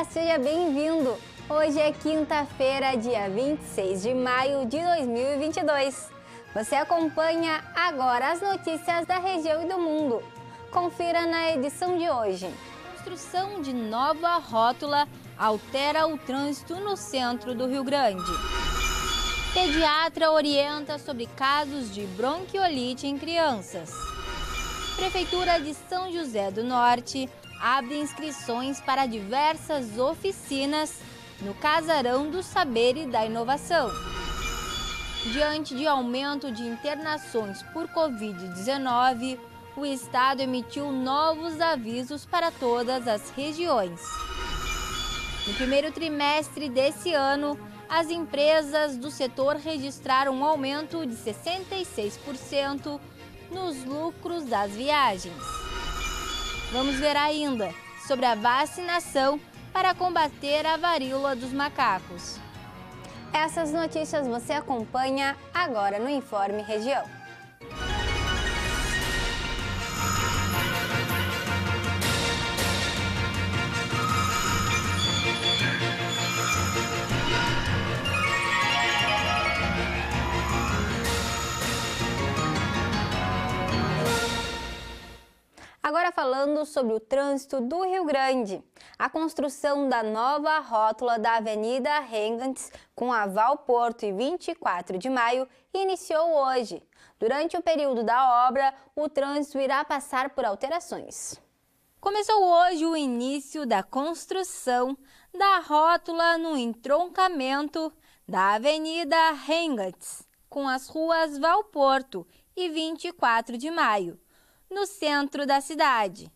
Olá, seja bem-vindo! Hoje é quinta-feira, dia 26 de maio de 2022. Você acompanha agora as notícias da região e do mundo. Confira na edição de hoje. Construção de nova rótula altera o trânsito no centro do Rio Grande. Pediatra orienta sobre casos de bronquiolite em crianças. Prefeitura de São José do Norte abre inscrições para diversas oficinas no Casarão do Saber e da Inovação. Diante de aumento de internações por Covid-19, o Estado emitiu novos avisos para todas as regiões. No primeiro trimestre desse ano, as empresas do setor registraram um aumento de 66% nos lucros das viagens. Vamos ver ainda sobre a vacinação para combater a varíola dos macacos. Essas notícias você acompanha agora no Informe Região. Agora falando sobre o trânsito do Rio Grande. A construção da nova rótula da Avenida Rengants com a Val Porto e 24 de maio iniciou hoje. Durante o período da obra, o trânsito irá passar por alterações. Começou hoje o início da construção da rótula no entroncamento da Avenida Rengants com as ruas Val Porto e 24 de maio. No centro da cidade.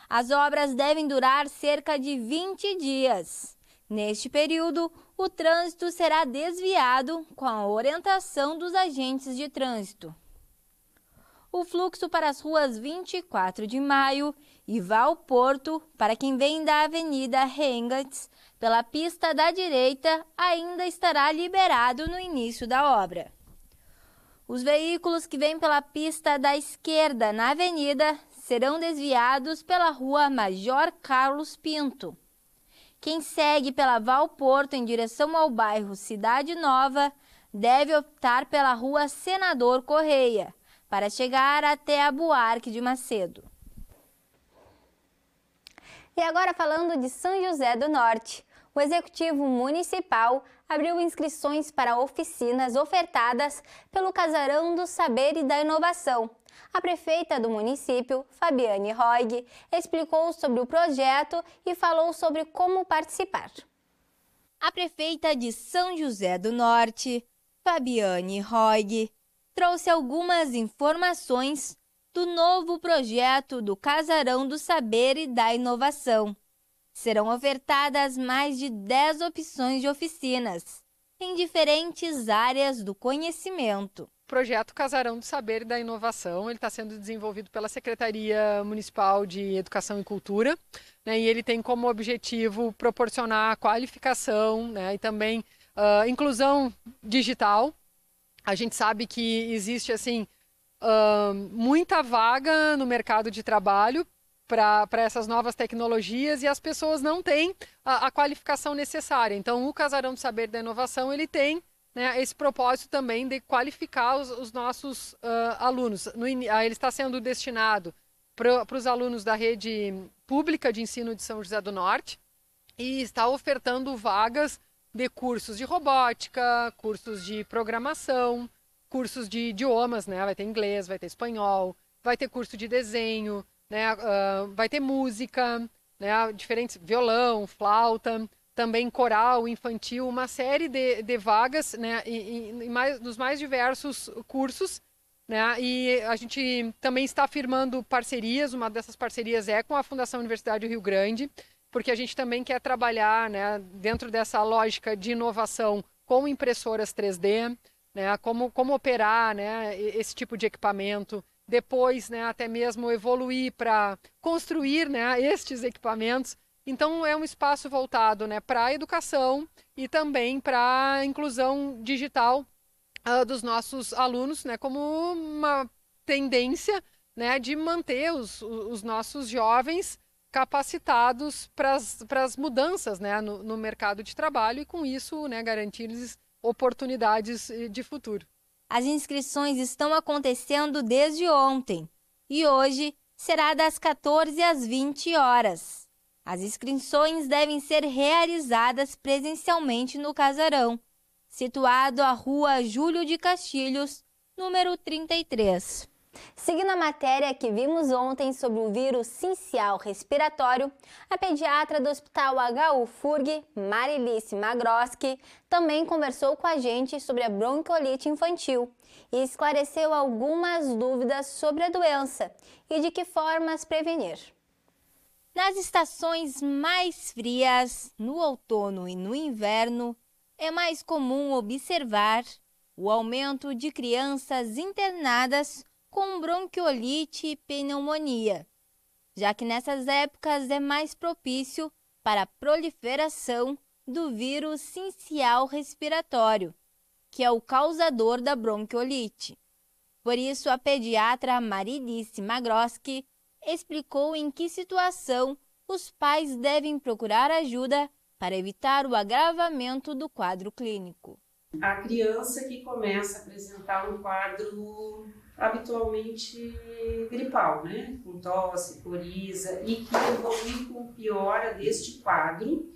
As obras devem durar cerca de 20 dias. Neste período, o trânsito será desviado com a orientação dos agentes de trânsito. O fluxo para as ruas 24 de maio e Val Porto, para quem vem da Avenida Rengants, pela pista da direita, ainda estará liberado no início da obra. Os veículos que vêm pela pista da esquerda na avenida serão desviados pela rua Major Carlos Pinto. Quem segue pela Val Porto em direção ao bairro Cidade Nova deve optar pela rua Senador Correia para chegar até a Buarque de Macedo. E agora falando de São José do Norte. O Executivo Municipal abriu inscrições para oficinas ofertadas pelo Casarão do Saber e da Inovação. A prefeita do município, Fabiane Roig, explicou sobre o projeto e falou sobre como participar. A prefeita de São José do Norte, Fabiane Roig, trouxe algumas informações do novo projeto do Casarão do Saber e da Inovação. Serão ofertadas mais de 10 opções de oficinas, em diferentes áreas do conhecimento. O projeto Casarão do Saber e da Inovação está sendo desenvolvido pela Secretaria Municipal de Educação e Cultura, né, e ele tem como objetivo proporcionar qualificação, né, e também inclusão digital. A gente sabe que existe assim, muita vaga no mercado de trabalho para essas novas tecnologias e as pessoas não têm a qualificação necessária. Então, o Casarão do Saber da Inovação ele tem, né, esse propósito também de qualificar os nossos alunos. Ele está sendo destinado para os alunos da rede pública de ensino de São José do Norte e está ofertando vagas de cursos de robótica, cursos de programação, cursos de idiomas, né? Vai ter inglês, vai ter espanhol, vai ter curso de desenho, né, vai ter música, né, diferentes, violão, flauta, também coral, infantil, uma série de vagas, né, nos mais diversos cursos, né, e a gente também está firmando parcerias. Uma dessas parcerias é com a Fundação Universidade do Rio Grande, porque a gente também quer trabalhar, né, dentro dessa lógica de inovação com impressoras 3D, né, como operar, né, esse tipo de equipamento. Depois, né, até mesmo evoluir para construir, né, estes equipamentos. Então, é um espaço voltado, né, para a educação e também para a inclusão digital dos nossos alunos, né, como uma tendência, né, de manter os nossos jovens capacitados para as mudanças, né, no mercado de trabalho e, com isso, né, garantir-lhes oportunidades de futuro. As inscrições estão acontecendo desde ontem e hoje será das 14 às 20 horas. As inscrições devem ser realizadas presencialmente no casarão, situado à Rua Júlio de Castilhos, número 33. Seguindo a matéria que vimos ontem sobre o vírus sincial respiratório, a pediatra do Hospital HU-FURG, Marilice Magroski, também conversou com a gente sobre a bronquiolite infantil e esclareceu algumas dúvidas sobre a doença e de que formas prevenir. Nas estações mais frias, no outono e no inverno, é mais comum observar o aumento de crianças internadas com bronquiolite e pneumonia, já que nessas épocas é mais propício para a proliferação do vírus sincial respiratório, que é o causador da bronquiolite. Por isso, a pediatra Marilice Magroski explicou em que situação os pais devem procurar ajuda para evitar o agravamento do quadro clínico. A criança que começa a apresentar um quadro habitualmente gripal, né? Com tosse, coriza, e que evolui com piora deste quadro,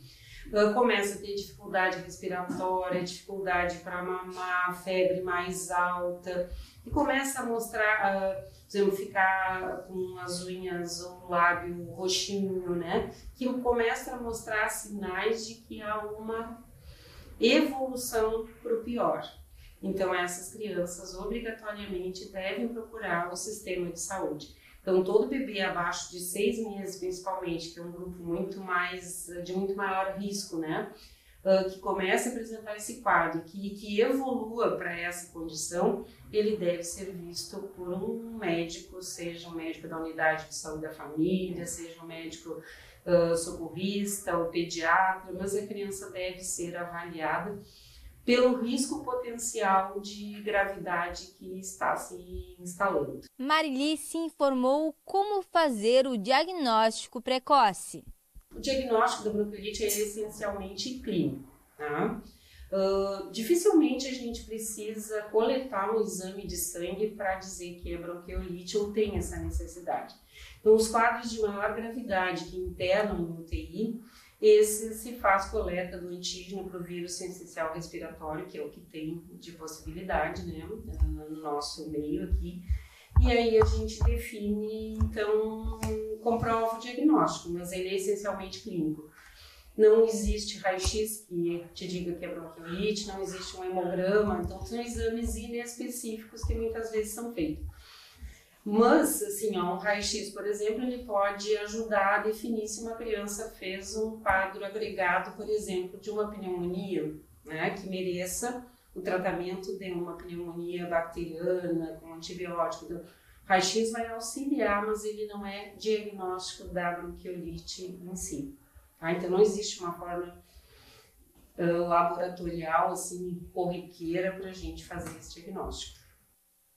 começa a ter dificuldade respiratória, dificuldade para mamar, febre mais alta, e começa a mostrar, por exemplo, ficar com as unhas ou o lábio roxinho, né? Que começa a mostrar sinais de que há uma evolução para o pior. Então, essas crianças obrigatoriamente devem procurar o sistema de saúde. Então, todo bebê abaixo de 6 meses, principalmente, que é um grupo de muito maior risco, né? Que comece a apresentar esse quadro, que evolua para essa condição, ele deve ser visto por um médico, seja um médico da unidade de saúde da família, seja um médico socorrista ou pediatra, mas a criança deve ser avaliada pelo risco potencial de gravidade que está se instalando. Marilice informou como fazer o diagnóstico precoce. O diagnóstico da bronquiolite é essencialmente clínico, tá? Dificilmente a gente precisa coletar um exame de sangue para dizer que é bronquiolite ou tem essa necessidade. Então, os quadros de maior gravidade que internam no UTI, esse se faz coleta do antígeno para o vírus sincicial respiratório, que é o que tem de possibilidade, né, no nosso meio aqui. E aí a gente define, então, comprova o diagnóstico, mas ele é essencialmente clínico. Não existe raio-x que te diga que é bronquiolite, não existe um hemograma, então são exames inespecíficos que muitas vezes são feitos. Mas, assim, um raio-x, por exemplo, ele pode ajudar a definir se uma criança fez um quadro agregado, por exemplo, de uma pneumonia, né, que mereça o tratamento de uma pneumonia bacteriana com antibiótico. Então, o raio-x vai auxiliar, mas ele não é diagnóstico da bronquiolite em si. Tá? Então, não existe uma forma laboratorial, assim, corriqueira para a gente fazer esse diagnóstico.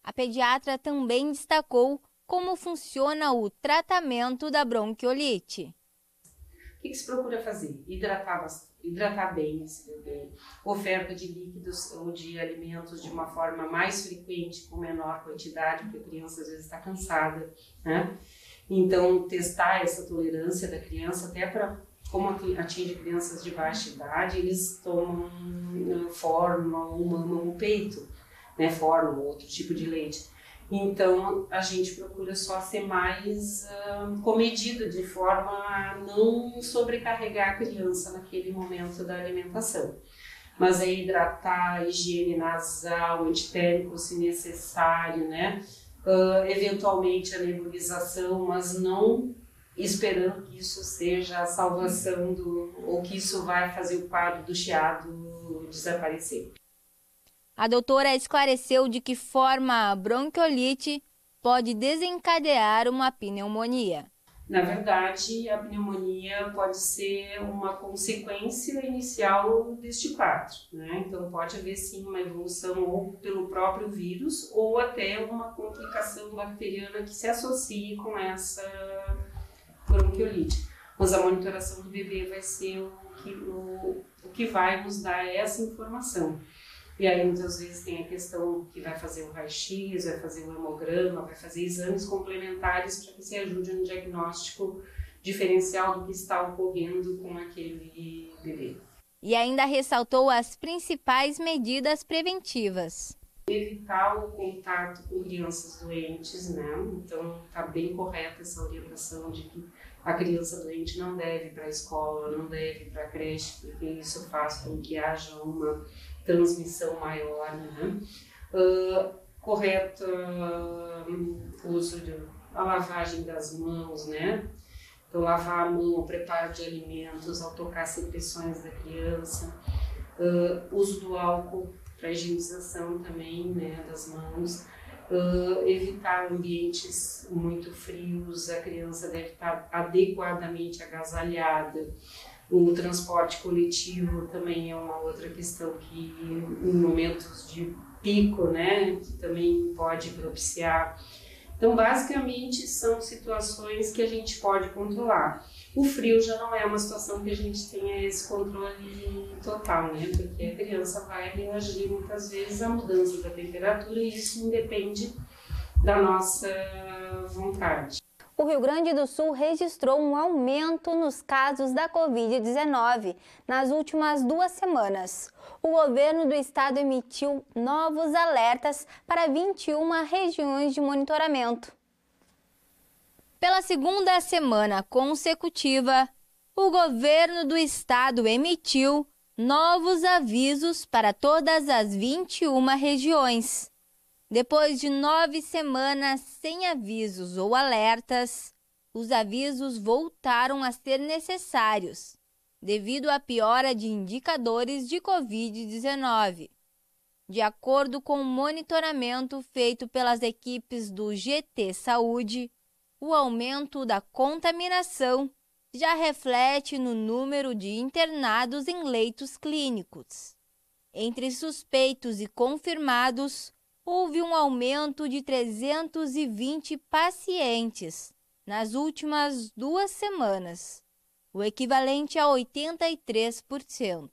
A pediatra também destacou como funciona o tratamento da bronquiolite. O que se procura fazer? Hidratar bem esse bebê, oferta de líquidos ou de alimentos de uma forma mais frequente, com menor quantidade, porque a criança às vezes está cansada, né? Então, testar essa tolerância da criança, até para, como atinge crianças de baixa idade, eles tomam fórmula ou mamam o peito, né? Fórmula ou outro tipo de leite. Então, a gente procura só ser mais comedido, de forma a não sobrecarregar a criança naquele momento da alimentação. Mas é hidratar, higiene nasal, antitérmico se necessário, né? Eventualmente a nebulização, mas não esperando que isso seja a salvação ou que isso vai fazer o quadro do chiado desaparecer. A doutora esclareceu de que forma a bronquiolite pode desencadear uma pneumonia. Na verdade, a pneumonia pode ser uma consequência inicial deste quadro, né? Então, pode haver sim uma evolução ou pelo próprio vírus ou até uma complicação bacteriana que se associe com essa bronquiolite. mas a monitoração do bebê vai ser o que vai nos dar essa informação. E aí, muitas vezes, tem a questão que vai fazer o raio-x, vai fazer o hemograma, vai fazer exames complementares para que se ajude no diagnóstico diferencial do que está ocorrendo com aquele bebê. E ainda ressaltou as principais medidas preventivas. Evitar o contato com crianças doentes, né? Então, está bem correta essa orientação de que a criança doente não deve ir para a escola, não deve ir para a creche, porque isso faz com que haja uma transmissão maior, né? Correto uso da lavagem das mãos, né? Então, lavar a mão, o preparo de alimentos, ao tocar secreções da criança, uso do álcool para higienização também, né, das mãos, evitar ambientes muito frios, a criança deve estar adequadamente agasalhada. O transporte coletivo também é uma outra questão que, em momentos de pico, né, que também pode propiciar. Então, basicamente, são situações que a gente pode controlar. O frio já não é uma situação que a gente tenha esse controle total, né? Porque a criança vai reagir muitas vezes à mudança da temperatura e isso independe da nossa vontade. O Rio Grande do Sul registrou um aumento nos casos da Covid-19 nas últimas 2 semanas. O governo do estado emitiu novos alertas para 21 regiões de monitoramento. Pela segunda semana consecutiva, o governo do estado emitiu novos avisos para todas as 21 regiões. Depois de 9 semanas sem avisos ou alertas, os avisos voltaram a ser necessários, devido à piora de indicadores de Covid-19. De acordo com o monitoramento feito pelas equipes do GT Saúde, o aumento da contaminação já reflete no número de internados em leitos clínicos. Entre suspeitos e confirmados, houve um aumento de 320 pacientes nas últimas 2 semanas, o equivalente a 83%.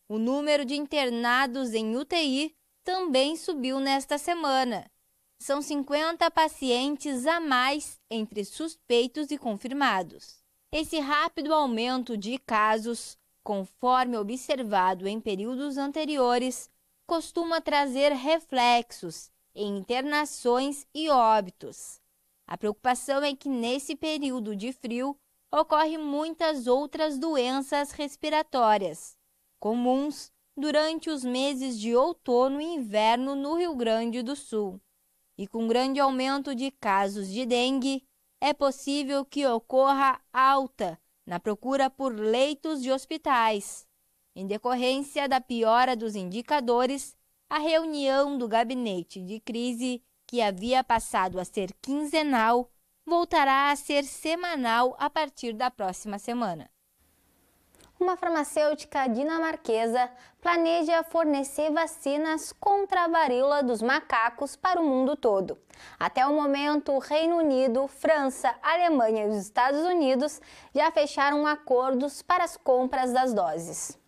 O número de internados em UTI também subiu nesta semana. São 50 pacientes a mais entre suspeitos e confirmados. Esse rápido aumento de casos, conforme observado em períodos anteriores, costuma trazer reflexos em internações e óbitos. A preocupação é que nesse período de frio ocorrem muitas outras doenças respiratórias, comuns durante os meses de outono e inverno no Rio Grande do Sul. E com grande aumento de casos de dengue, é possível que ocorra alta na procura por leitos de hospitais. Em decorrência da piora dos indicadores, a reunião do gabinete de crise, que havia passado a ser quinzenal, voltará a ser semanal a partir da próxima semana. Uma farmacêutica dinamarquesa planeja fornecer vacinas contra a varíola dos macacos para o mundo todo. Até o momento, o Reino Unido, França, Alemanha e os Estados Unidos já fecharam acordos para as compras das doses.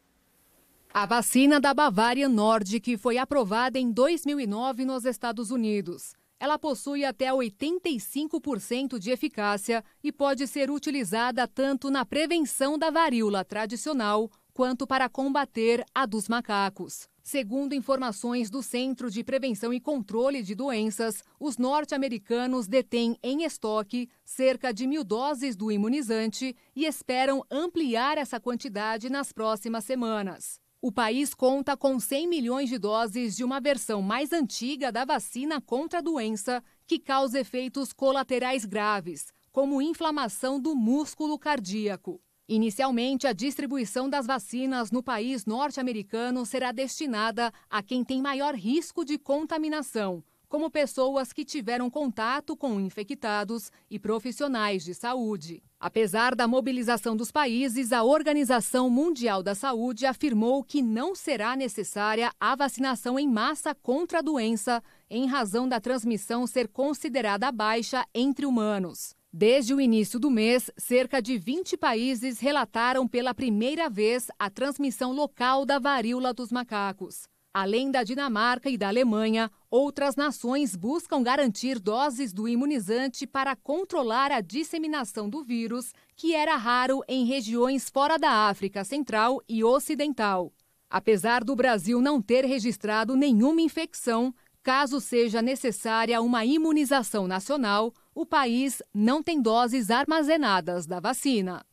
A vacina da Bavarian Nordic foi aprovada em 2009 nos Estados Unidos. Ela possui até 85% de eficácia e pode ser utilizada tanto na prevenção da varíola tradicional quanto para combater a dos macacos. Segundo informações do Centro de Prevenção e Controle de Doenças, os norte-americanos detêm em estoque cerca de 1.000 doses do imunizante e esperam ampliar essa quantidade nas próximas semanas. O país conta com 100 milhões de doses de uma versão mais antiga da vacina contra a doença, que causa efeitos colaterais graves, como inflamação do músculo cardíaco. Inicialmente, a distribuição das vacinas no país norte-americano será destinada a quem tem maior risco de contaminação, como pessoas que tiveram contato com infectados e profissionais de saúde. Apesar da mobilização dos países, a Organização Mundial da Saúde afirmou que não será necessária a vacinação em massa contra a doença, em razão da transmissão ser considerada baixa entre humanos. Desde o início do mês, cerca de 20 países relataram pela primeira vez a transmissão local da varíola dos macacos. Além da Dinamarca e da Alemanha, outras nações buscam garantir doses do imunizante para controlar a disseminação do vírus, que era raro em regiões fora da África Central e Ocidental. Apesar do Brasil não ter registrado nenhuma infecção, caso seja necessária uma imunização nacional, o país não tem doses armazenadas da vacina.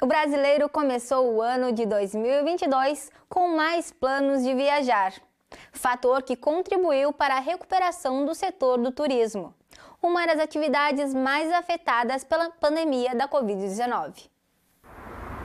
O brasileiro começou o ano de 2022 com mais planos de viajar, fator que contribuiu para a recuperação do setor do turismo, uma das atividades mais afetadas pela pandemia da Covid-19.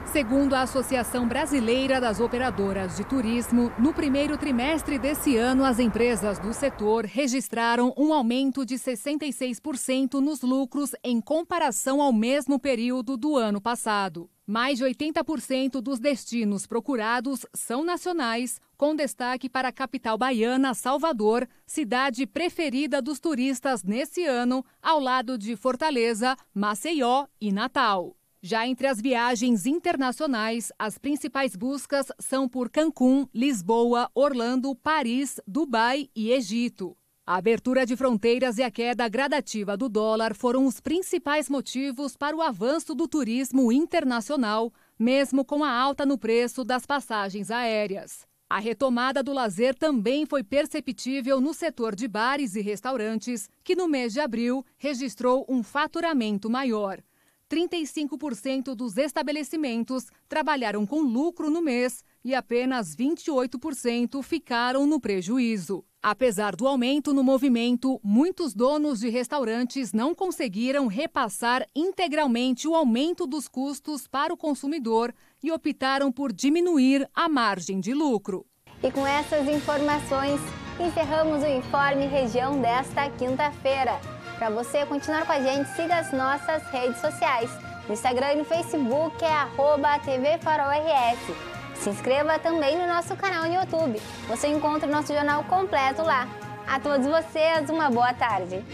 Segundo a Associação Brasileira das Operadoras de Turismo, no primeiro trimestre desse ano, as empresas do setor registraram um aumento de 66% nos lucros em comparação ao mesmo período do ano passado. Mais de 80% dos destinos procurados são nacionais, com destaque para a capital baiana, Salvador, cidade preferida dos turistas nesse ano, ao lado de Fortaleza, Maceió e Natal. Já entre as viagens internacionais, as principais buscas são por Cancún, Lisboa, Orlando, Paris, Dubai e Egito. A abertura de fronteiras e a queda gradativa do dólar foram os principais motivos para o avanço do turismo internacional, mesmo com a alta no preço das passagens aéreas. A retomada do lazer também foi perceptível no setor de bares e restaurantes, que no mês de abril registrou um faturamento maior. 35% dos estabelecimentos trabalharam com lucro no mês e apenas 28% ficaram no prejuízo. Apesar do aumento no movimento, muitos donos de restaurantes não conseguiram repassar integralmente o aumento dos custos para o consumidor e optaram por diminuir a margem de lucro. E com essas informações, encerramos o Informe Região desta quinta-feira. Para você continuar com a gente, siga as nossas redes sociais. No Instagram e no Facebook é @tvfarolrs. Se inscreva também no nosso canal no YouTube. Você encontra o nosso jornal completo lá. A todos vocês, uma boa tarde.